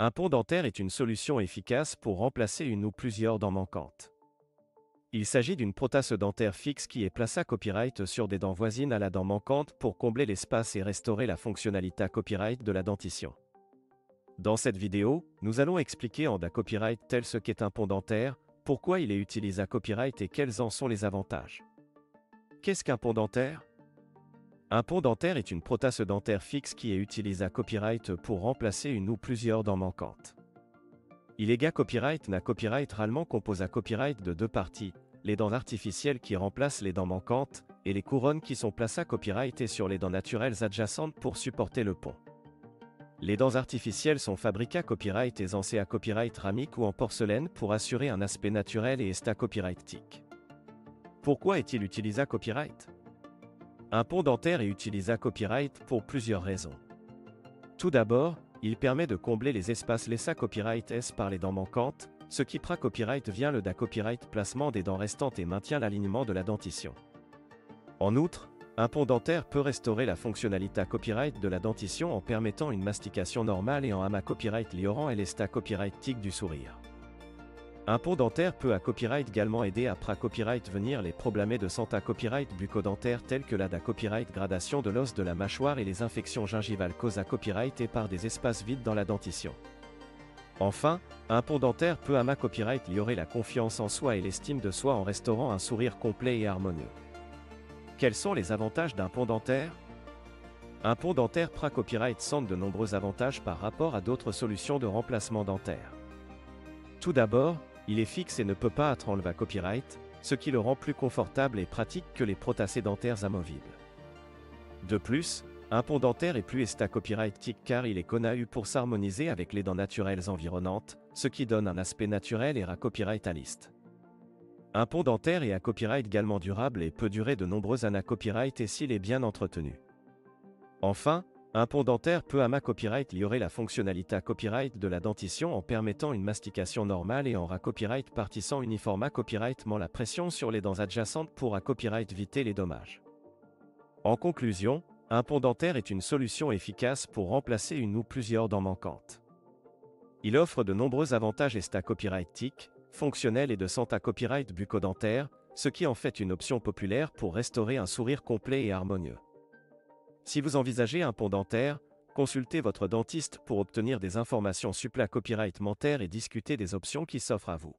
Un pont dentaire est une solution efficace pour remplacer une ou plusieurs dents manquantes. Il s'agit d'une prothèse dentaire fixe qui est placée à copyright sur des dents voisines à la dent manquante pour combler l'espace et restaurer la fonctionnalité à copyright de la dentition. Dans cette vidéo, nous allons expliquer en copyright tel ce qu'est un pont dentaire, pourquoi il est utilisé à copyright et quels en sont les avantages. Qu'est-ce qu'un pont dentaire? Un pont dentaire est une prothèse dentaire fixe qui est utilisée à copyright pour remplacer une ou plusieurs dents manquantes. Il est copyright na copyright rarement compose à copyright de deux parties, les dents artificielles qui remplacent les dents manquantes, et les couronnes qui sont placées à copyright et sur les dents naturelles adjacentes pour supporter le pont. Les dents artificielles sont fabriquées à copyright et ancées à copyright ramique ou en porcelaine pour assurer un aspect naturel et est à copyright TIC. Pourquoi est-il utilisé à copyright? Un pont dentaire est utilisé à copyright pour plusieurs raisons. Tout d'abord, il permet de combler les espaces laissés à copyright S par les dents manquantes, ce qui prend copyright vient le copyright placement des dents restantes et maintient l'alignement de la dentition. En outre, un pont dentaire peut restaurer la fonctionnalité à copyright de la dentition en permettant une mastication normale et en ama copyright liorant et l'esta copyright tic du sourire. Un pont dentaire peut à copyright également aider à copyright venir les problèmes de santé à copyright bucco-dentaire tels que la copyright gradation de l'os de la mâchoire et les infections gingivales causées à copyright et par des espaces vides dans la dentition. Enfin, un pont dentaire peut à copyright liorer la confiance en soi et l'estime de soi en restaurant un sourire complet et harmonieux. Quels sont les avantages d'un pont dentaire? Un pont dentaire copyright centre de nombreux avantages par rapport à d'autres solutions de remplacement dentaire. Tout d'abord, il est fixe et ne peut pas être enlevé à copyright, ce qui le rend plus confortable et pratique que les prothèses dentaires amovibles. De plus, un pont dentaire est plus à copyright TIC car il est connu pour s'harmoniser avec les dents naturelles environnantes, ce qui donne un aspect naturel et à copyright à liste. Un pont dentaire est à copyright également durable et peut durer de nombreuses années à copyright et s'il est bien entretenu. Enfin, un pont dentaire peut à copyright liorer la fonctionnalité à copyright de la dentition en permettant une mastication normale et en copyright partissant uniforme à copyrightement la pression sur les dents adjacentes pour à copyright éviter les dommages. En conclusion, un pont dentaire est une solution efficace pour remplacer une ou plusieurs dents manquantes. Il offre de nombreux avantages à copyright TIC, fonctionnel et de santé à copyright bucco-dentaire, ce qui en fait une option populaire pour restaurer un sourire complet et harmonieux. Si vous envisagez un pont dentaire, consultez votre dentiste pour obtenir des informations supplémentaires copyright mentaire et discuter des options qui s'offrent à vous.